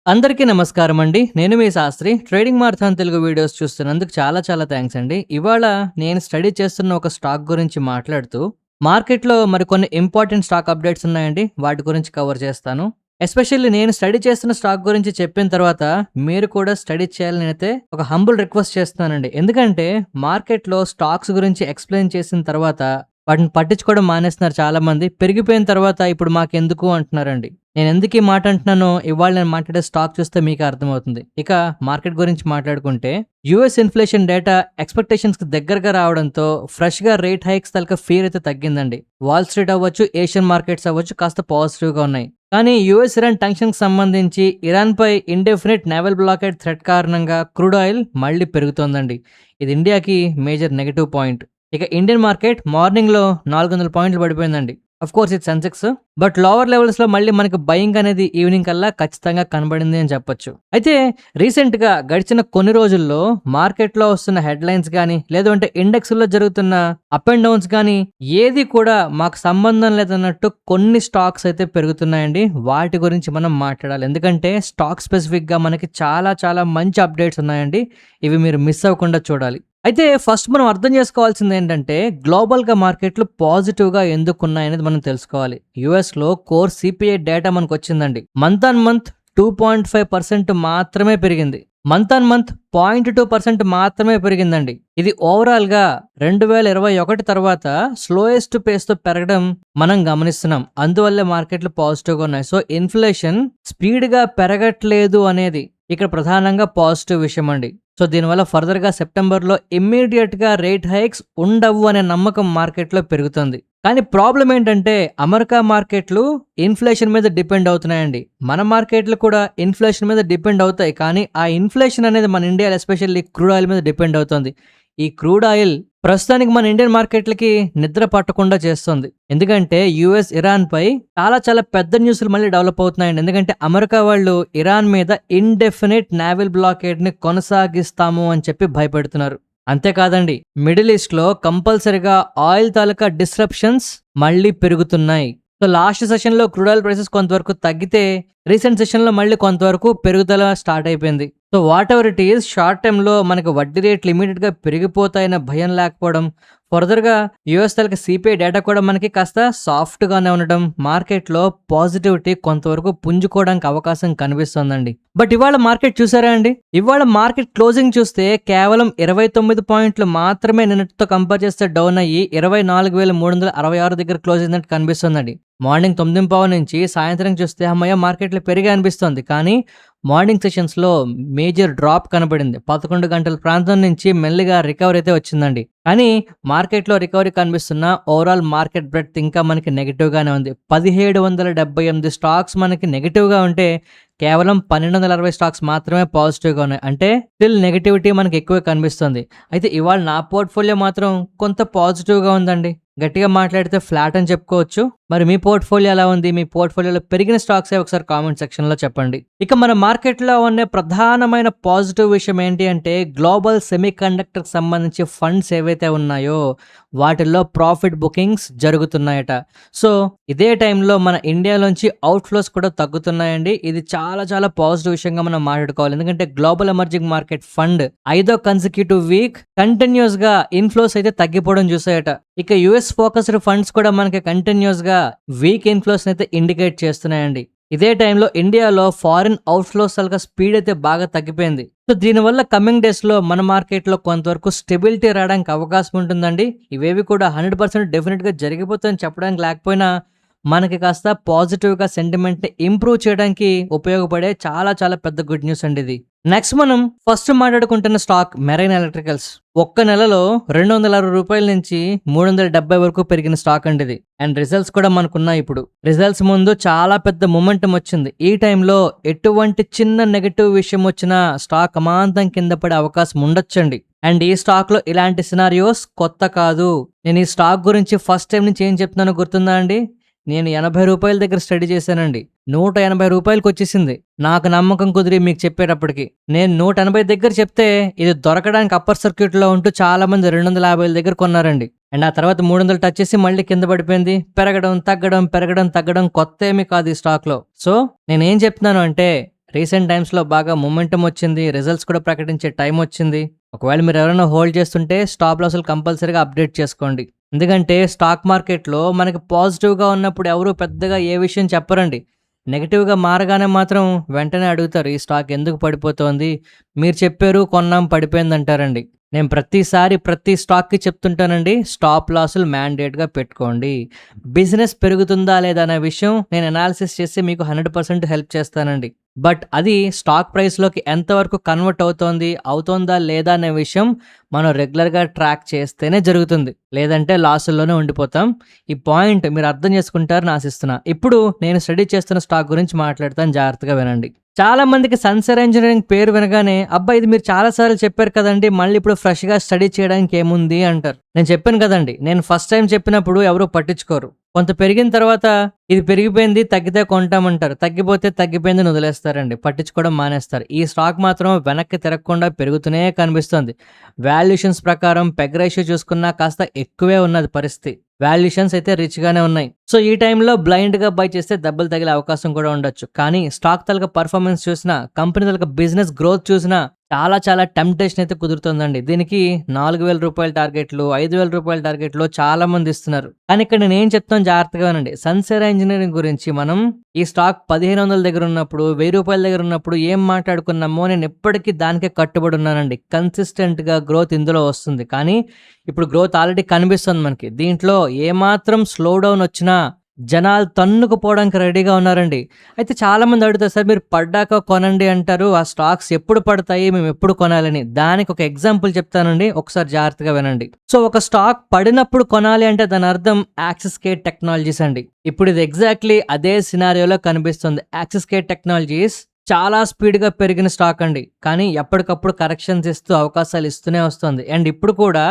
అందరికీ నమస్కారం అండి. నేను మీ Shastri. Trading marathon Telugu videos చూస్తున్నందుకు చాలా థాంక్స్ అండి. ఇవాళ నేను స్టడీ చేస్తున్న ఒక స్టాక్ గురించి మాట్లాడుతూ, మార్కెట్‌లో మరికొన్ని ఇంపార్టెంట్ స్టాక్ అప్డేట్స్ ఉన్నాయండి. వాటి గురించి కవర్ చేస్తాను. ఎస్పెషల్లీ నేను స్టడీ చేస్తున్న స్టాక్ గురించి చెప్పిన తర్వాత, మీరు కూడా స్టడీ చేయాలని నేనైతే ఒక హంబుల్ రిక్వెస్ట్ చేస్తున్నానండి. ఎందుకంటే మార్కెట్‌లో స్టాక్స్ గురించి ఎక్స్‌ప్లెయిన్ చేసిన తర్వాత వాటిని పట్టించుకోవడం మానేస్తున్నారు చాలామంది. పెరిగిపోయిన తర్వాత ఇప్పుడు మాకెందుకు అంటున్నారండి. నేనెందుకు ఈ మాట అంటున్నానో ఇవాళ నేను మాట్లాడే స్టాక్ చూస్తే మీకే అర్థమవుతుంది. ఇక మార్కెట్ గురించి మాట్లాడుకుంటే, యూఎస్ ఇన్‌ఫ్లేషన్ డేటా ఎక్స్‌పెక్టేషన్స్‌కి దగ్గరగా రావడంతో ఫ్రెష్‌గా రేట్ హైక్స్ తాలూకా ఫియర్ అయితే తగ్గిందండి. వాల్ స్ట్రీట్ అవ్వచ్చు, ఏషియన్ మార్కెట్స్ అవ్వచ్చు కాస్త పాజిటివ్‌గా ఉన్నాయి. కానీ యూఎస్ ఇరాన్ టెన్షన్‌కి సంబంధించి ఇరాన్‌పై ఇండెఫినిట్ నేవల్ బ్లాకేడ్ థ్రెట్ కారణంగా క్రూడ్ ఆయిల్ మళ్ళీ పెరుగుతోందండి. ఇది ఇండియాకి మేజర్ నెగెటివ్ పాయింట్. ఇక ఇండియన్ మార్కెట్ మార్నింగ్‌లో 400 పాయింట్లు పడిపోయిందండి. ఆఫ్‌కోర్స్ ఇది సెన్సెక్స్. బట్ లోవర్ లెవెల్స్‌లో మళ్ళీ మనకి బయింగ్ అనేది ఈవినింగ్ కల్లా ఖచ్చితంగా కనబడింది అని చెప్పొచ్చు. అయితే రీసెంట్‌గా గడిచిన కొన్ని రోజుల్లో మార్కెట్‌లో వస్తున్న హెడ్‌లైన్స్ గానీ, లేదంటే ఇండెక్స్‌లో జరుగుతున్న అప్ అండ్ డౌన్స్ గానీ, ఏది కూడా మాకు సంబంధం లేదన్నట్టు కొన్ని స్టాక్స్ అయితే పెరుగుతున్నాయండి. వాటి గురించి మనం మాట్లాడాలి. ఎందుకంటే స్టాక్ స్పెసిఫిక్‌గా మనకి చాలా మంచి అప్డేట్స్ ఉన్నాయండి. ఇవి మీరు మిస్ అవ్వకుండా చూడాలి. అయితే ఫస్ట్ మనం అర్థం చేసుకోవాల్సిందేంటంటే, గ్లోబల్‌గా మార్కెట్లు పాజిటివ్‌గా ఎందుకున్నాయనేది మనం తెలుసుకోవాలి. యూఎస్‌లో కోర్ సీపీఐ డేటా మనకొచ్చిందండి. మంత్ ఆన్ మంత్ 2.5% మాత్రమే పెరిగింది. మంత్ ఆన్ మంత్ 0.2% మాత్రమే పెరిగిందండి. ఇది ఓవరాల్‌గా 2021 తర్వాత స్లోయెస్ట్ పేస్‌తో పెరగడం మనం గమనిస్తున్నాం. అందువల్లే మార్కెట్లు పాజిటివ్‌గా ఉన్నాయి. సో, ఇన్‌ఫ్లేషన్ స్పీడ్‌గా పెరగట్లేదు అనేది ఇక్కడ ప్రధానంగా పాజిటివ్ విషయం అండి. సో, దీనివల్ల ఫర్దర్‌గా సెప్టెంబర్‌లో ఇమ్మీడియేట్‌గా రేట్ హైక్స్ ఉండవు అనే నమ్మకం మార్కెట్‌లో పెరుగుతుంది. కానీ ప్రాబ్లమ్ ఏంటంటే, అమెరికా మార్కెట్లు ఇన్‌ఫ్లేషన్ మీద డిపెండ్ అవుతున్నాయండి. మన మార్కెట్లు కూడా ఇన్‌ఫ్లేషన్ మీద డిపెండ్ అవుతాయి. కానీ ఆ ఇన్‌ఫ్లేషన్ అనేది మన ఇండియాలో ఎస్పెషల్లీ క్రూడ్ ఆయిల్ మీద డిపెండ్ అవుతుంది. ఈ క్రూడ్ ఆయిల్ ప్రస్తుతానికి మన ఇండియన్ మార్కెట్లకి నిద్ర పట్టకుండా చేస్తుంది. ఎందుకంటే యూఎస్ ఇరాన్‌పై చాలా పెద్ద న్యూస్‌లు మళ్ళీ డెవలప్ అవుతున్నాయండి. ఎందుకంటే అమెరికా వాళ్ళు ఇరాన్ మీద ఇండెఫినిట్ నేవల్ బ్లాకేడ్‌ని కొనసాగిస్తాము అని చెప్పి భయపెడుతున్నారు. అంతేకాదండి, మిడిల్ ఈస్ట్‌లో కంపల్సరీగా ఆయిల్ తాలూకా డిస్రప్షన్స్ మళ్ళీ పెరుగుతున్నాయి. సో, లాస్ట్ సెషన్‌లో క్రూడ్ ఆయిల్ ప్రైసెస్ కొంతవరకు తగ్గితే, రీసెంట్ సెషన్‌లో మళ్ళీ కొంతవరకు పెరుగుదల స్టార్ట్ అయిపోయింది. So, whatever it is, short టర్మ్‌లో మనకు వడ్డీ రేట్లు ఇమ్మీడియేట్‌గా పెరిగిపోతాయన్న భయం లేకపోవడం, ఫర్దర్‌గా యూఎస్ తాలూకా సీపీఐ డేటా కూడా మనకి కాస్త సాఫ్ట్‌గానే ఉండడం, మార్కెట్‌లో పాజిటివిటీ కొంతవరకు పుంజుకోవడానికి అవకాశం కనిపిస్తోందండి. బట్ ఇవాళ మార్కెట్ చూసారా అండి? ఇవాళ మార్కెట్ క్లోజింగ్ చూస్తే కేవలం 29 పాయింట్లు మాత్రమే నిన్నటితో కంపేర్ చేస్తే డౌన్ అయ్యి 24,366 దగ్గర క్లోజ్ అయినట్టు కనిపిస్తుందండి. మార్నింగ్ 9:15 నుంచి సాయంత్రం చూస్తే హమ్మయ్య మార్కెట్లు పెరిగాయి అనిపిస్తోంది. కానీ మార్నింగ్ సెషన్స్‌లో మేజర్ డ్రాప్ కనబడింది. 11 గంటల ప్రాంతం నుంచి మెల్లిగా రికవరీ అయితే వచ్చిందండి. కానీ మార్కెట్‌లో రికవరీ కనిపిస్తున్న ఓవరాల్ మార్కెట్ బ్రెడ్త్ ఇంకా మనకి నెగెటివ్‌గానే ఉంది. 1778 స్టాక్స్ మనకి నెగెటివ్‌గా ఉంటే, కేవలం 1260 స్టాక్స్ మాత్రమే పాజిటివ్‌గా ఉన్నాయి. అంటే స్టిల్ నెగటివిటీ మనకి ఎక్కువే కనిపిస్తుంది. అయితే ఇవాళ నా పోర్ట్‌ఫోలియో మాత్రం కొంత పాజిటివ్‌గా ఉందండి. గట్టిగా మాట్లాడితే ఫ్లాట్ అని చెప్పుకోవచ్చు. మరి మీ పోర్ట్‌ఫోలియో ఎలా ఉంది? మీ పోర్ట్‌ఫోలియోలో పెరిగిన స్టాక్సే ఒకసారి కామెంట్ సెక్షన్‌లో చెప్పండి. ఇక మన మార్కెట్‌లో ఉన్న ప్రధానమైన పాజిటివ్ విషయం ఏంటి అంటే, గ్లోబల్ సెమీకండక్టర్‌కి సంబంధించి ఫండ్స్ ఏవైతే ఉన్నాయో వాటిల్లో ప్రాఫిట్ బుకింగ్స్ జరుగుతున్నాయట. సో, ఇదే టైంలో మన ఇండియాలోంచి అవుట్‌ఫ్లోస్ కూడా తగ్గుతున్నాయండి. ఇది చాలా పాజిటివ్ విషయంగా మనం మాట్లాడుకోవాలి. ఎందుకంటే గ్లోబల్ ఎమర్జింగ్ మార్కెట్ ఫండ్ 5వ కన్సిక్యూటివ్ వీక్ కంటిన్యూస్‌గా ఇన్‌ఫ్లోస్ అయితే తగ్గిపోవడం చూసాయట. ఇక యూఎస్ ఫోకస్డ్ ఫండ్స్ కూడా మనకి కంటిన్యూస్‌గా వీక్ ఇన్‌ఫ్లోస్‌ని అయితే ఇండికేట్ చేస్తున్నాయండి. ఇదే టైంలో ఇండియాలో ఫారిన్ అవుట్‌ఫ్లోస్ తాలూకా స్పీడ్ అయితే బాగా తగ్గిపోయింది. సో, దీనివల్ల కమింగ్ డేస్‌లో మన మార్కెట్‌లో కొంతవరకు స్టెబిలిటీ రావడానికి అవకాశం ఉంటుందండి. ఇవేవి కూడా 100% డెఫినిట్‌గా జరిగిపోతాయని చెప్పడానికి లేకపోయినా, మనకి కాస్త పాజిటివ్‌గా సెంటిమెంట్‌ని ఇంప్రూవ్ చేయడానికి ఉపయోగపడే చాలా పెద్ద గుడ్ న్యూస్ అండి ఇది. నెక్స్ట్ మనం ఫస్ట్ మాట్లాడుకుంటున్న స్టాక్ మెరైన్ ఎలక్ట్రికల్స్. ఒక్క నెలలో రూ. 260 నుంచి 370 వరకు పెరిగిన స్టాక్ అండి ఇది. అండ్ రిజల్ట్స్ కూడా మనకున్నాయి ఇప్పుడు. రిజల్ట్స్ ముందు చాలా పెద్ద మొమెంటం వచ్చింది. ఈ టైంలో ఎటువంటి చిన్న నెగటివ్ విషయం వచ్చినా స్టాక్ అమాంతం కింద పడే అవకాశం ఉండొచ్చండి. అండ్ ఈ స్టాక్‌లో ఇలాంటి సినారియోస్ కొత్త కాదు. నేను ఈ స్టాక్ గురించి ఫస్ట్ టైం నుంచి ఏం చెప్తున్నానో గుర్తుందా అండి? నేను రూ. 80 దగ్గర స్టడీ చేశానండి. రూ. 180 నాకు నమ్మకం కుదిరి మీకు చెప్పేటప్పటికి. నేను 180 దగ్గర చెప్తే ఇది దొరకడానికి అప్పర్ సర్క్యూట్‌లో ఉంటూ చాలా మంది 250 దగ్గర కొన్నారండి. అండ్ ఆ తర్వాత 300 టచ్ చేసి మళ్ళీ కింద పడిపోయింది. పెరగడం, తగ్గడం, పెరగడం, తగ్గడం కొత్తేమీ కాదు ఈ స్టాక్‌లో. సో, నేనేం చెప్తున్నాను అంటే, రీసెంట్ టైమ్స్‌లో బాగా మొమెంటమ్ వచ్చింది. రిజల్ట్స్ కూడా ప్రకటించే టైం వచ్చింది. ఒకవేళ మీరు ఎవరైనా హోల్డ్ చేస్తుంటే స్టాప్ లాస్‌లు కంపల్సరీగా అప్డేట్ చేసుకోండి. ఎందుకంటే స్టాక్ మార్కెట్‌లో మనకి పాజిటివ్‌గా ఉన్నప్పుడు ఎవరు పెద్దగా ఏ విషయం చెప్పరండి. నెగెటివ్‌గా మారగానే మాత్రం వెంటనే అడుగుతారు. ఈ స్టాక్ ఎందుకు పడిపోతోంది? మీరు చెప్పారు కొన్నాం పడిపోయిందంటారండి. నేను ప్రతిసారి ప్రతి స్టాక్‌కి చెప్తుంటానండి. స్టాప్ లాసులు మ్యాండేట్‌గా పెట్టుకోండి. బిజినెస్ పెరుగుతుందా లేదా అనే విషయం నేను అనాలిసిస్ చేసి మీకు 100% హెల్ప్ చేస్తానండి. బట్ అది స్టాక్ ప్రైస్‌లోకి ఎంతవరకు కన్వర్ట్ అవుతోందా లేదా అనే విషయం మనం రెగ్యులర్‌గా ట్రాక్ చేస్తేనే జరుగుతుంది. లేదంటే లాసుల్లోనే ఉండిపోతాం. ఈ పాయింట్ మీరు అర్థం చేసుకుంటారని ఆశిస్తున్నా. ఇప్పుడు నేను స్టడీ చేస్తున్న స్టాక్ గురించి మాట్లాడతాను, జాగ్రత్తగా వినండి. చాలా మందికి సన్సెర్ ఇంజినీరింగ్ పేరు వినగానే అబ్బా ఇది మీరు చాలా సార్లు చెప్పారు కదండి, మళ్ళీ ఇప్పుడు ఫ్రెష్‌గా స్టడీ చేయడానికి ఏముంది అంటారు. నేను చెప్పాను కదండి, నేను ఫస్ట్ టైం చెప్పినప్పుడు ఎవరు పట్టించుకోరు. కొంత పెరిగిన తర్వాత ఇది పెరిగిపోయింది తగ్గితే కొంటామంటారు. తగ్గిపోతే తగ్గిపోయిందని వదిలేస్తారండి. పట్టించుకోవడం మానేస్తారు. ఈ స్టాక్ మాత్రం వెనక్కి తిరగకుండా పెరుగుతూనే కనిపిస్తుంది. వాల్యుయేషన్స్ ప్రకారం పెగ్ రేషియో చూసుకున్నా కాస్త ఎక్కువే ఉన్నది పరిస్థితి. వాల్యుయేషన్స్ అయితే రిచ్‌గానే ఉన్నాయి. సో ఈ టైంలో బ్లైండ్‌గా బై చేస్తే దెబ్బలు తగిలే అవకాశం కూడా ఉండొచ్చు. కానీ స్టాక్ తాలూకా పర్ఫార్మెన్స్ చూసినా, కంపెనీ తాలూకా బిజినెస్ గ్రోత్ చూసినా చాలా టెంప్టేషన్ అయితే కుదురుతుందండి. దీనికి రూ. 4,000 టార్గెట్లు, రూ. 5,000 టార్గెట్లు చాలా మంది ఇస్తున్నారు. కానీ ఇక్కడ నేనేం చెప్తాను జాగ్రత్తగా వినండి. సన్సెర్ ఇంజినీరింగ్ గురించి మనం ఈ స్టాక్ 1,500 దగ్గర ఉన్నప్పుడు, రూ. 1,000 దగ్గర ఉన్నప్పుడు ఏం మాట్లాడుకున్నామో నేను ఎప్పటికీ దానికే కట్టుబడి ఉన్నానండి. కన్సిస్టెంట్‌గా గ్రోత్ ఇందులో వస్తుంది. కానీ ఇప్పుడు గ్రోత్ ఆల్రెడీ కనిపిస్తుంది మనకి. దీంట్లో ఏమాత్రం స్లో డౌన్ వచ్చినా జనాలు తన్నుకుపోవడానికి రెడీగా ఉన్నారండి. అయితే చాలామంది అడుగుతారు, సార్ మీరు పడ్డాక కొనండి అంటారు. ఆ స్టాక్స్ ఎప్పుడు పడతాయి? మేము ఎప్పుడు కొనాలని? దానికి ఒక ఎగ్జాంపుల్ చెప్తానండి. ఒకసారి జాగ్రత్తగా వినండి. సో ఒక స్టాక్ పడినప్పుడు కొనాలి అంటే దాని అర్థం యాక్సిస్ కేట్ టెక్నాలజీస్ అండి. ఇప్పుడు ఇది ఎగ్జాక్ట్లీ అదే సినారియోలో కనిపిస్తుంది. యాక్సిస్ కేట్ టెక్నాలజీస్ చాలా స్పీడ్‌గా పెరిగిన స్టాక్ అండి. కానీ ఎప్పటికప్పుడు కరెక్షన్స్ ఇస్తూ అవకాశాలు ఇస్తూనే వస్తుంది. అండ్ ఇప్పుడు కూడా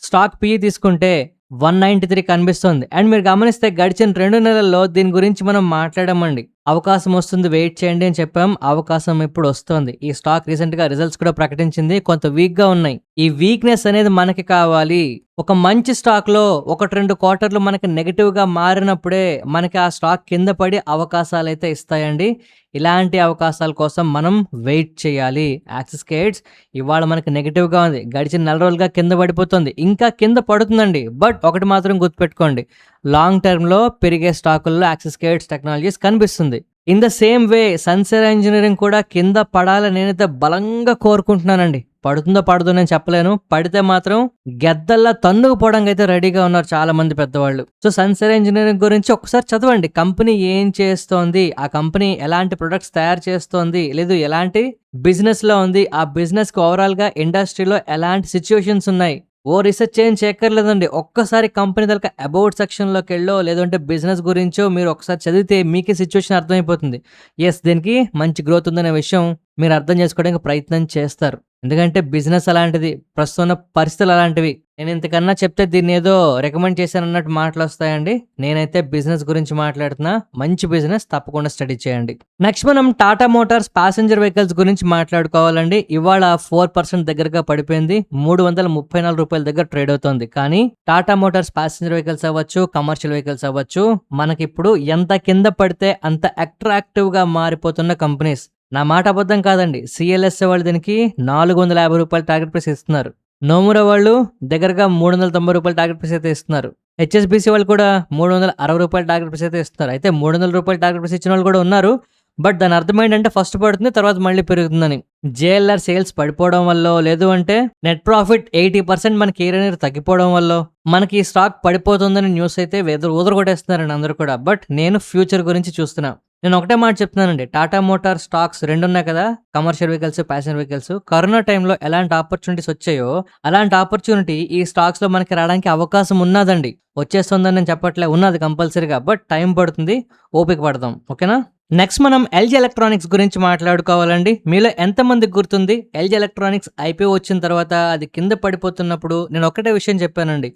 స్టాక్ పిఈ తీసుకుంటే 193 కనిపిస్తుంది. అండ్ మీరు గమనిస్తే గడిచిన 2 నెలల్లో దీని గురించి మనం మాట్లాడామండి. అవకాశం వస్తుంది, వెయిట్ చేయండి అని చెప్పాం. అవకాశం ఇప్పుడు వస్తోంది. ఈ స్టాక్ రీసెంట్‌గా రిజల్ట్స్ కూడా ప్రకటించింది. కొంత వీక్‌గా ఉన్నాయి. ఈ వీక్‌నెస్ అనేది మనకి కావాలి. ఒక మంచి స్టాక్‌లో 1, 2 క్వార్టర్లు మనకి నెగెటివ్‌గా మారినప్పుడే మనకి ఆ స్టాక్ కింద పడి అవకాశాలైతే ఇస్తాయండి. ఇలాంటి అవకాశాల కోసం మనం వెయిట్ చేయాలి. యాక్సిస్ కేట్స్ ఇవాళ మనకి నెగెటివ్‌గా ఉంది. గడిచిన నెల రోజులుగా కింద పడిపోతుంది. ఇంకా కింద పడుతుందండి. బట్ ఒకటి మాత్రం గుర్తుపెట్టుకోండి. లాంగ్ టర్మ్‌లో పెరిగే స్టాకుల్లో యాక్సిస్ కేట్స్ టెక్నాలజీస్ కనిపిస్తుంది. ఇన్ ద సేమ్ వే సన్సెర్ ఇంజినీరింగ్ కూడా కింద పడాలని నేనైతే బలంగా కోరుకుంటున్నానండి. పడుతుందో పడదో నేను చెప్పలేను. పడితే మాత్రం గెద్దల్లా తన్నుకుపోవడానికి అయితే రెడీగా ఉన్నారు చాలా మంది పెద్దవాళ్ళు. సో సన్సెర్ ఇంజినీరింగ్ గురించి ఒకసారి చదవండి. కంపెనీ ఏం చేస్తోంది, ఆ కంపెనీ ఎలాంటి ప్రొడక్ట్స్ తయారు చేస్తోంది, లేదు ఎలాంటి బిజినెస్‌లో ఉంది, ఆ బిజినెస్‌కి ఓవరాల్‌గా ఇండస్ట్రీలో ఎలాంటి సిట్యుయేషన్స్ ఉన్నాయి. రీసెర్చ్ ఏం చేయక్కర్లేదండి. ఒక్కసారి కంపెనీ తాలూకా అబౌట్ సెక్షన్‌లోకెళ్ళో లేదంటే బిజినెస్ గురించో మీరు ఒకసారి చదివితే మీకే సిట్యుయేషన్ అర్థమైపోతుంది. యెస్, దీనికి మంచి గ్రోత్ ఉందనే విషయం మీరు అర్థం చేసుకోవడానికి ప్రయత్నం చేస్తారు. ఎందుకంటే బిజినెస్ అలాంటిది. ప్రస్తుతం ఉన్న పరిస్థితులు అలాంటివి. నేను ఇంతకన్నా చెప్తే దీన్ని ఏదో రికమెండ్ చేశానన్నట్టు మాటలొస్తాయండి. నేనైతే బిజినెస్ గురించి మాట్లాడుతున్నా. మంచి బిజినెస్ తప్పకుండా స్టడీ చేయండి. నెక్స్ట్ మనం టాటా మోటార్స్ ప్యాసింజర్ వెహికల్స్ గురించి మాట్లాడుకోవాలండి. ఇవాళ 4% దగ్గరగా పడిపోయింది. రూ. 334 దగ్గర ట్రేడ్ అవుతోంది. కానీ టాటా మోటార్స్ ప్యాసింజర్ వెహికల్స్ అవ్వచ్చు, కమర్షియల్ వెహికల్స్ అవ్వచ్చు, మనకిప్పుడు ఎంత కింద పడితే అంత అట్రాక్టివ్‌గా మారిపోతున్న కంపెనీస్. నా మాట అబద్ధం కాదండి. సిఎల్ఎస్ఏ వాళ్ళు దీనికి రూ. 450 టార్గెట్ ప్రైస్ ఇస్తున్నారు. నోమురా వాళ్ళు దగ్గరగా రూ. 390 టార్గెట్ ప్రైస్ అయితే ఇస్తున్నారు. హెచ్ఎస్బీసీ వాళ్ళు కూడా రూ. 360 టార్గెట్ ప్రైస్ అయితే ఇస్తున్నారు. అయితే రూ. 300 టార్గెట్ ప్రైస్ ఇచ్చిన వాళ్ళు కూడా ఉన్నారు. బట్ దాని అర్థం ఏంటంటే ఫస్ట్ పడుతుంది, తర్వాత మళ్ళీ పెరుగుతుందని. జేఎల్ఆర్ సేల్స్ పడిపోవడం వల్ల, లేదు అంటే నెట్ ప్రాఫిట్ 80% మనకి ఇయర్ అనేది తగ్గిపోవడం వల్ల మనకి ఈ స్టాక్ పడిపోతుందని న్యూస్ అయితే ఊదరగొట్టేస్తున్నారండి అందరూ కూడా. బట్ నేను ఫ్యూచర్ గురించి చూస్తున్నా. నేను ఒకటే మాట చెప్తున్నానండి. టాటా మోటార్ స్టాక్స్ 2 ఉన్నాయి కదా, commercial vehicles, passenger vehicles. Corona టైంలో ఎలాంటి ఆపర్చునిటీస్ వచ్చాయో అలాంటి ఆపర్చునిటీ ఈ స్టాక్స్‌లో మనకి రావడానికి అవకాశం ఉన్నదండి. వచ్చేస్తుందని నేను చెప్పట్లే, ఉన్నది కంపల్సరీగా. బట్ టైం పడుతుంది, ఓపిక పడదాం. ఓకేనా? నెక్స్ట్ మనం ఎల్జీ ఎలక్ట్రానిక్స్ గురించి మాట్లాడుకోవాలండి. మీలో ఎంతమందికి గుర్తుంది ఎల్జీ ఎలక్ట్రానిక్స్ ఐపీఓ వచ్చిన తర్వాత అది కింద పడిపోతున్నప్పుడు నేను ఒకటే విషయం చెప్పానండి.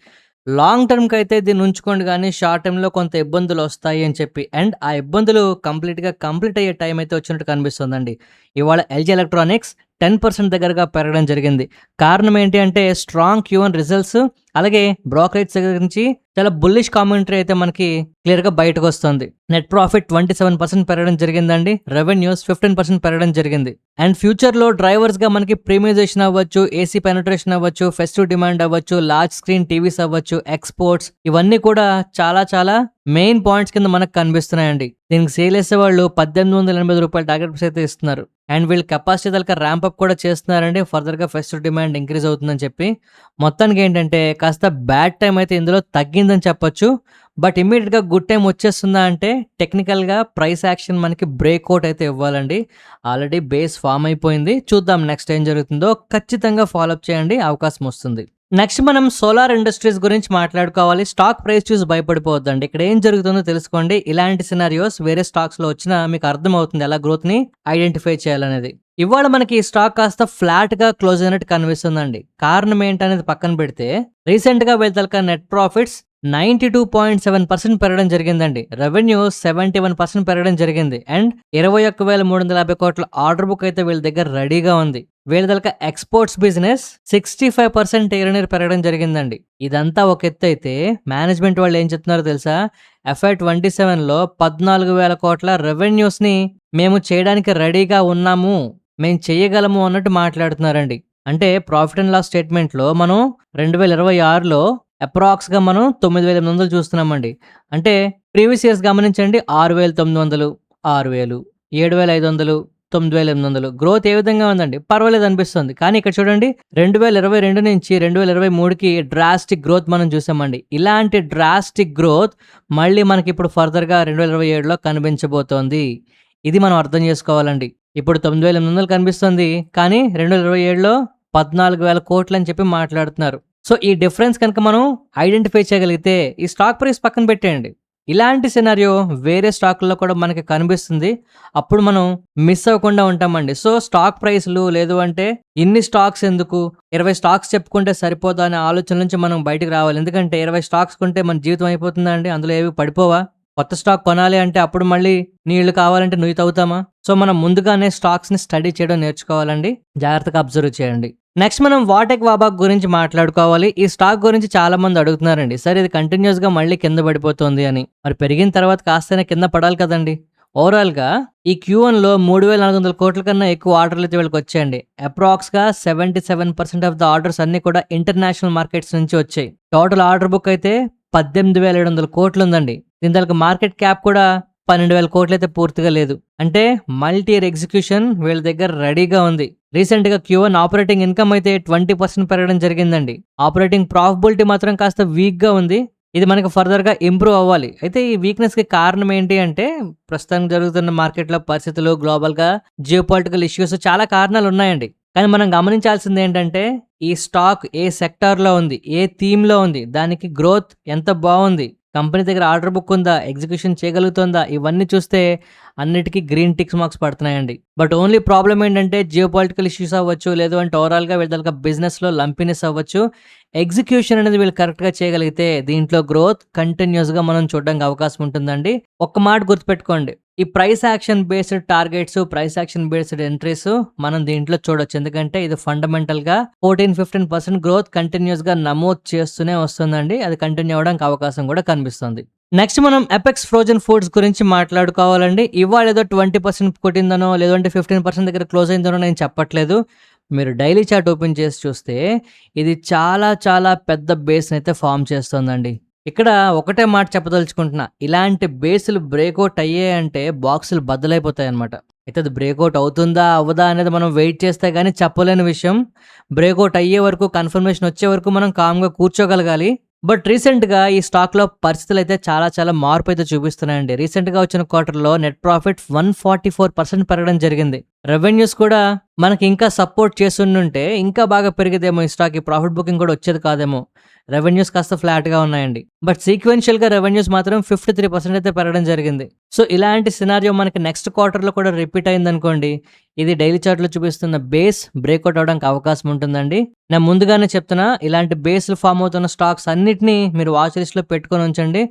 లాంగ్ టర్మ్‌కి అయితే దీన్ని ఉంచుకోండి గానీ షార్ట్ టర్మ్‌లో కొంత ఇబ్బందులు వస్తాయి అని చెప్పి. అండ్ ఆ ఇబ్బందులు కంప్లీట్ అయ్యే టైం అయితే వచ్చినట్టు కనిపిస్తుందండి. ఇవాళ ఎల్జీ ఎలక్ట్రానిక్స్ 10% దగ్గరగా పెరగడం జరిగింది. కారణం ఏంటి అంటే స్ట్రాంగ్ Q1 రిజల్ట్స్ అలాగే బ్రోకరేజ్ దగ్గర నుంచి చాలా బుల్లిష్ కామెంటరీ అయితే మనకి క్లియర్గా బయటకు వస్తుంది. నెట్ ప్రాఫిట్ 27% పెరగడం జరిగిందండి. రెవెన్యూస్ 15% పెరగడం జరిగింది. అండ్ ఫ్యూచర్లో డ్రైవర్స్గా మనకి ప్రీమియైజేషన్ అవ్వచ్చు, ఏసీ పెనట్రేషన్ అవ్వచ్చు, ఫెస్టివ్ డిమాండ్ అవ్వచ్చు, లార్జ్ స్క్రీన్ టీవీస్ అవ్వచ్చు, ఎక్స్పోర్ట్స్, ఇవన్నీ కూడా చాలా చాలా మెయిన్ పాయింట్స్ కింద మనకు కనిపిస్తున్నాయండి. దీనికి సేల్ చేసే వాళ్ళు ₹1880 టార్గెట్ ప్రైస్ అయితే ఇస్తున్నారు. అండ్ వీళ్ళు కెపాసిటీ తలక ర్యాంప్ అప్ కూడా చేస్తున్నారండి. ఫర్దర్గా ఫెస్టివ్ డిమాండ్ ఇంక్రీజ్ అవుతుందని చెప్పి. మొత్తానికి ఏంటంటే కాస్త బ్యాడ్ టైం అయితే ఇందులో తగ్గిందని చెప్పొచ్చు. బట్ ఇమ్మీడియట్గా గుడ్ టైం వచ్చేస్తుందా అంటే టెక్నికల్గా ప్రైస్ యాక్షన్ మనకి బ్రేక్అవుట్ అయితే ఇవ్వాలండి. ఆల్రెడీ బేస్ ఫామ్ అయిపోయింది. చూద్దాం నెక్స్ట్ ఏం జరుగుతుందో. ఖచ్చితంగా ఫాలోఅప్ చేయండి, అవకాశం వస్తుంది. నెక్స్ట్ మనం సోలార్ ఇండస్ట్రీస్ గురించి మాట్లాడుకోవాలి. స్టాక్ ప్రైస్ చూసి భయపడిపోవద్దండి. ఇక్కడ ఏం జరుగుతుందో తెలుసుకోండి. ఇలాంటి సినారియోస్ వేరే స్టాక్స్ లో వచ్చినా మీకు అర్థమవుతుంది ఎలా గ్రోత్ ని ఐడెంటిఫై చేయాలనేది. ఇవాళ మనకి ఈ స్టాక్ కాస్త ఫ్లాట్ గా క్లోజ్ అయినట్టు కనిపిస్తుందండి. కారణం ఏంటనేది పక్కన పెడితే రీసెంట్ గా వీళ్ళ నెట్ ప్రాఫిట్స్ 92.7% పెరగడం జరిగిందండి. రెవెన్యూ 71% పెరగడం జరిగింది. అండ్ 21,350 కోట్ల ఆర్డర్ బుక్ అయితే వీళ్ళ దగ్గర రెడీగా ఉంది. వీళ్ళ దగ్గర ఎక్స్పోర్ట్స్ బిజినెస్ 65% ఇయర్ పెరగడం జరిగిందండి. ఇదంతా ఒక ఎత్తు అయితే మేనేజ్మెంట్ వాళ్ళు ఏం చెప్తున్నారో తెలుసా? FY27లో 14,000 కోట్ల రెవెన్యూస్ ని మేము చేయడానికి రెడీగా ఉన్నాము, మేము చేయగలము అన్నట్టు మాట్లాడుతున్నారండి. అంటే ప్రాఫిట్ అండ్ లాస్ స్టేట్మెంట్ లో మనం 2026లో అప్రాక్స్ గా మనం 9,800 చూస్తున్నామండి. అంటే ప్రీవియస్ ఇయర్స్ గమనించండి. 6,900, 6,000, 7,500, 9,800 గ్రోత్ ఏ విధంగా ఉందండి? పర్వాలేదు అనిపిస్తుంది. కానీ ఇక్కడ చూడండి 2022 నుంచి 2023కి డ్రాస్టిక్ గ్రోత్ మనం చూసామండి. ఇలాంటి డ్రాస్టిక్ గ్రోత్ మళ్ళీ మనకి ఇప్పుడు ఫర్దర్గా 2027లో కనిపించబోతోంది. ఇది మనం అర్థం చేసుకోవాలండి. ఇప్పుడు 9,800 కనిపిస్తుంది, కానీ 2027లో 14,000 కోట్లు అని చెప్పి మాట్లాడుతున్నారు. సో ఈ డిఫరెన్స్ కనుక మనం ఐడెంటిఫై చేయగలిగితే ఈ స్టాక్ ప్రైస్ పక్కన పెట్టేయండి. ఇలాంటి సినారియో వేరే స్టాకుల్లో కూడా మనకి కనిపిస్తుంది. అప్పుడు మనం మిస్ అవ్వకుండా ఉంటామండి. సో స్టాక్ ప్రైస్లు లేదు అంటే ఇన్ని స్టాక్స్ ఎందుకు, 20 స్టాక్స్ చెప్పుకుంటే సరిపోదా అనే ఆలోచన నుంచి మనం బయటకు రావాలి. ఎందుకంటే 20 స్టాక్స్ కొంటే మన జీవితం అయిపోతుందా అండి? అందులో ఏవి పడిపోవా? కొత్త స్టాక్ కొనాలి అంటే అప్పుడు మళ్ళీ నీళ్లు కావాలంటే నువ్వు తవ్వుతామా? సో మనం ముందుగానే స్టాక్స్ని స్టడీ చేయడం నేర్చుకోవాలండి. జాగ్రత్తగా అబ్జర్వ్ చేయండి. నెక్స్ట్ మనం వాటెక్ వాబాక్ గురించి మాట్లాడుకోవాలి. ఈ స్టాక్ గురించి చాలా మంది అడుగుతున్నారండి. సరే ఇది కంటిన్యూస్ గా మళ్ళీ కింద పడిపోతుంది అని. మరి పెరిగిన తర్వాత కాస్తైనా కింద పడాలి కదండి. ఓవరాల్ గా ఈ Q1లో 3,400 కోట్ల కన్నా ఎక్కువ ఆర్డర్లు అయితే వీళ్ళకి వచ్చాయండి. అప్రాక్స్ గా 77% ఆఫ్ ద ఆర్డర్స్ అన్ని కూడా ఇంటర్నేషనల్ మార్కెట్స్ నుంచి వచ్చాయి. టోటల్ ఆర్డర్ బుక్ అయితే 18,700 కోట్లు ఉందండి. దీని దానికి మార్కెట్ క్యాప్ కూడా 12,000 కోట్లు అయితే పూర్తిగా లేదు. అంటే మల్టీ ఇయర్ ఎగ్జిక్యూషన్ వీళ్ళ దగ్గర రెడీగా ఉంది. రీసెంట్ గా Q1 ఆపరేటింగ్ ఇన్కమ్ అయితే 20% పెరగడం జరిగిందండి. ఆపరేటింగ్ ప్రాఫిటబిలిటీ మాత్రం కాస్త వీక్ గా ఉంది. ఇది మనకి ఫర్దర్ గా ఇంప్రూవ్ అవ్వాలి. అయితే ఈ వీక్నెస్ కి కారణం ఏంటి అంటే ప్రస్తుతం జరుగుతున్న మార్కెట్లో పరిస్థితులు, గ్లోబల్ గా జియోపాలిటికల్ ఇష్యూస్, చాలా కారణాలు ఉన్నాయండి. కానీ మనం గమనించాల్సింది ఏంటంటే ఈ స్టాక్ ఏ సెక్టార్ లో ఉంది, ఏ థీమ్ లో ఉంది, దానికి గ్రోత్ ఎంత బాగుంది, కంపెనీ దగ్గర ఆర్డర్ బుక్ ఉందా, ఎగ్జిక్యూషన్ చేయగలుగుతుందా, ఇవన్నీ చూస్తే అన్నిటికీ గ్రీన్ టిక్స్ మార్క్స్ పడుతున్నాయండి. బట్ ఓన్లీ ప్రాబ్లం ఏంటంటే జియోపాలిటికల్ ఇష్యూస్ అవ్వచ్చు, లేదు అంటే ఓవరాల్గా వీళ్ళ బిజినెస్లో లంపీనెస్ అవ్వచ్చు. ఎగ్జిక్యూషన్ అనేది వీళ్ళు కరెక్ట్గా చేయగలిగితే దీంట్లో గ్రోత్ కంటిన్యూస్గా మనం చూడడానికి అవకాశం ఉంటుందండి. ఒక్క మాట గుర్తుపెట్టుకోండి, ఈ price action based targets, price action based entries మనం దీంట్లో చూడొచ్చు. ఎందుకంటే ఇది ఫండమెంటల్గా 14-15% గ్రోత్ కంటిన్యూస్గా నమోదు చేస్తూనే వస్తుందండి. అది కంటిన్యూ అవ్వడానికి అవకాశం కూడా కనిపిస్తుంది. నెక్స్ట్ మనం ఎపెక్స్ ఫ్రోజన్ ఫుడ్స్ గురించి మాట్లాడుకోవాలండి. ఇవాళ ఏదో 20% కొట్టిందనో లేదంటే 15% దగ్గర క్లోజ్ అయిందనో నేను చెప్పట్లేదు. మీరు డైలీ చార్ట్ ఓపెన్ చేసి చూస్తే ఇది చాలా చాలా పెద్ద బేస్ని అయితే ఫామ్ చేస్తుందండి. ఇక్కడ ఒకటే మాట చెప్పదలుచుకుంటున్నా, ఇలాంటి బేస్లు బ్రేక్అవుట్ అయ్యాయంటే బాక్సులు బద్దలైపోతాయి అనమాట. అయితే అది బ్రేక్అవుట్ అవుతుందా అవ్వదా అనేది మనం వెయిట్ చేస్తే కానీ చెప్పలేని విషయం. బ్రేక్అవుట్ అయ్యే వరకు, కన్ఫర్మేషన్ వచ్చే వరకు మనం కామ్గా కూర్చోగలగాలి. బట్ రీసెంట్గా ఈ స్టాక్లో పరిస్థితులు అయితే చాలా చాలా మార్పు అయితే చూపిస్తున్నాయండి. రీసెంట్గా వచ్చిన క్వార్టర్లో నెట్ ప్రాఫిట్ 144% పెరగడం జరిగింది. రెవెన్యూస్ కూడా మనకి ఇంకా సపోర్ట్ చేస్తుంటే ఇంకా బాగా పెరిగేదేమో ఈ స్టాక్, ఈ ప్రాఫిట్ బుకింగ్ కూడా వచ్చేది కాదేమో. రెవెన్యూస్ కాస్త ఫ్లాట్గా ఉన్నాయండి. బట్ సీక్వెన్షియల్గా రెవెన్యూస్ మాత్రం 53% అయితే పెరగడం జరిగింది. సో ఇలాంటి సినారియో మనకి నెక్స్ట్ క్వార్టర్లో కూడా రిపీట్ అయింది అనుకోండి, ఇది డైలీ చార్ట్లో చూపిస్తున్న బేస్ బ్రేక్అవుట్ అవడానికి అవకాశం ఉంటుందండి. నేను ముందుగానే చెప్తున్నా, ఇలాంటి బేస్లు ఫామ్ అవుతున్న స్టాక్స్ అన్నిటినీ మీరు వాచ్ లిస్ట్లో పెట్టుకొని ఉంచండి.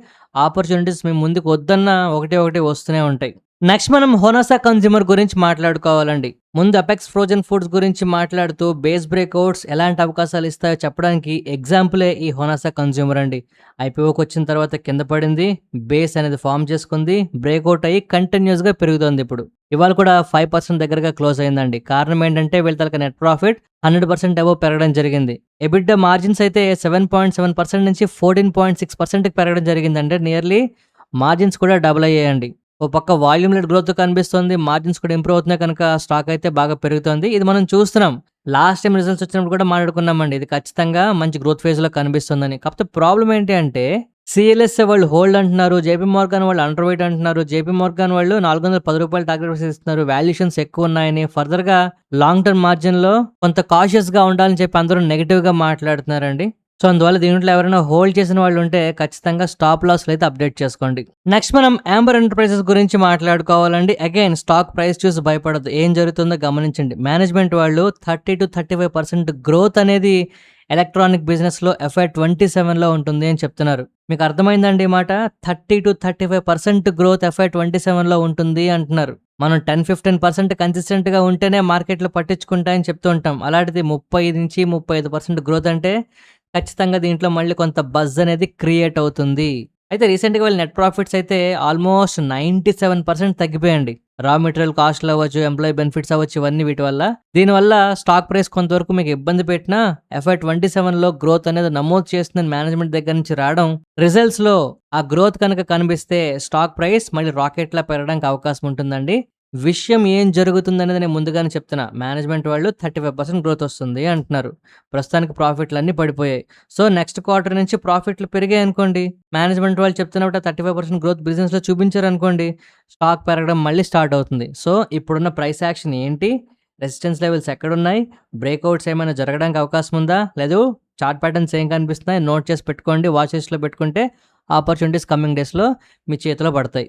ఆపర్చునిటీస్ మీ ముందుకు వద్దన్న ఒకటి వస్తూనే ఉంటాయి. నెక్స్ట్ మనం హోనాసా కన్జ్యూమర్ గురించి మాట్లాడుకోవాలండి. ముందు అపెక్స్ ఫ్రోజన్ ఫుడ్స్ గురించి మాట్లాడుతూ బేస్ బ్రేక్అవుట్స్ ఎలాంటి అవకాశాలు ఇస్తాయో చెప్పడానికి ఎగ్జాంపులే ఈ హోనాసా కన్జ్యూమర్ అండి. ఐపీఓకి వచ్చిన తర్వాత కింద పడింది, బేస్ అనేది ఫామ్ చేసుకుంది, బ్రేక్అవుట్ అయ్యి కంటిన్యూస్గా పెరుగుతోంది. ఇప్పుడు ఇవాళ కూడా 5% దగ్గరగా క్లోజ్ అయిందండి. కారణం ఏంటంటే వీళ్ళ తలక నెట్ ప్రాఫిట్ 100% అబోవ్ పెరగడం జరిగింది. ఎబిడ్డా మార్జిన్స్ అయితే 7.7% నుంచి 14.6%కి పెరగడం జరిగింది. అంటే నియర్లీ మార్జిన్స్ కూడా డబుల్ అయ్యాయండి. ఓ పక్క వాల్యూమ్ లెడ్ గ్రోత్ కనిపిస్తుంది, మార్జిన్స్ కూడా ఇంప్రూవ్ అవుతున్నాయి కనుక స్టాక్ అయితే బాగా పెరుగుతుంది. ఇది మనం చూస్తున్నాం. లాస్ట్ టైం రిజల్ట్స్ వచ్చినప్పుడు కూడా మాట్లాడుకున్నామండి. ఇది ఖచ్చితంగా మంచి గ్రోత్ ఫేజ్‌లో కనిపిస్తుందని. కాకపోతే ప్రాబ్లమ్ ఏంటి అంటే సీఎల్ఎస్ఏ వాళ్ళు హోల్డ్ అంటున్నారు. జేపీ మోర్గాన్ వాళ్ళు అండర్ వెయిట్ అంటున్నారు. జేపీ మోర్గాన్ వాళ్ళు రూ. 410 టార్గెట్ ప్రైస్ ఇస్తున్నారు. వాల్యుయేషన్స్ ఎక్కువ ఉన్నాయని, ఫర్దర్‌గా లాంగ్ టర్మ్ మార్జిన్‌లో కొంత కాషియస్‌గా ఉండాలని చెప్పి అందరూ నెగెటివ్‌గా మాట్లాడుతున్నారండి. సో, అందువల్ల దీంట్లో ఎవరైనా హోల్డ్ చేసిన వాళ్ళు ఉంటే ఖచ్చితంగా స్టాప్ లాస్‌లు అయితే అప్డేట్ చేసుకోండి. నెక్స్ట్ మనం యాంబర్ ఎంటర్ప్రైజెస్ గురించి మాట్లాడుకోవాలండి. అగైన్ స్టాక్ ప్రైస్ చూసి భయపడొద్దు. ఏం జరుగుతుందో గమనించండి. మేనేజ్మెంట్ వాళ్ళు 30-35% గ్రోత్ అనేది ఎలక్ట్రానిక్ బిజినెస్‌లో FY27లో ఉంటుంది అని చెప్తున్నారు. మీకు అర్థమైందండి ఈ మాట? 30-35% గ్రోత్ FY27లో ఉంటుంది అంటున్నారు. మనం 10-15% కన్సిస్టెంట్‌గా ఉంటేనే మార్కెట్‌లు పట్టించుకుంటాయని చెప్తూ ఉంటాం. అలాంటిది 30-35% గ్రోత్ అంటే ఖచ్చితంగా దీంట్లో మళ్ళీ కొంత బజ్ అనేది క్రియేట్ అవుతుంది. అయితే రీసెంట్‌గా వీళ్ళ నెట్ ప్రాఫిట్స్ అయితే ఆల్మోస్ట్ 97% తగ్గిపోయాయండి. రా మెటీరియల్ కాస్ట్‌లు అవ్వచ్చు, ఎంప్లాయీ బెనిఫిట్స్ అవ్వచ్చు, ఇవన్నీ వీటి వల్ల. దీనివల్ల స్టాక్ ప్రైస్ కొంతవరకు మీకు ఇబ్బంది పెట్టినా FY27లో గ్రోత్ అనేది నమోదు చేస్తుందని మేనేజ్మెంట్ దగ్గర నుంచి రావడం, రిజల్ట్స్‌లో ఆ గ్రోత్ కనుక కనిపిస్తే స్టాక్ ప్రైస్ మళ్ళీ రాకెట్‌లా పెరగడానికి అవకాశం ఉంటుందండి. విషయం ఏం జరుగుతుందనేది నేను ముందుగానే చెప్తున్నా. మేనేజ్మెంట్ వాళ్ళు 35% గ్రోత్ వస్తుంది అంటున్నారు. ప్రస్తుతానికి ప్రాఫిట్‌లన్నీ పడిపోయాయి. సో, నెక్స్ట్ క్వార్టర్ నుంచి ప్రాఫిట్‌లు పెరిగాయనుకోండి, మేనేజ్మెంట్ వాళ్ళు చెప్తున్నప్పుడు ఆ 35% గ్రోత్ బిజినెస్‌లో చూపించారనుకోండి, స్టాక్ పెరగడం మళ్ళీ స్టార్ట్ అవుతుంది. సో, ఇప్పుడున్న ప్రైస్ యాక్షన్ ఏంటి? రెసిస్టెన్స్ లెవెల్స్ ఎక్కడున్నాయి? బ్రేక్అవుట్స్ ఏమైనా జరగడానికి అవకాశం ఉందా? లేదు చార్ట్ ప్యాటర్న్స్ ఏం కనిపిస్తున్నాయి? నోట్ చేసి పెట్టుకోండి. వాచ్ లిస్ట్‌లో పెట్టుకుంటే ఆపర్చునిటీస్ కమింగ్ డేస్‌లో మీ చేతిలో పడతాయి.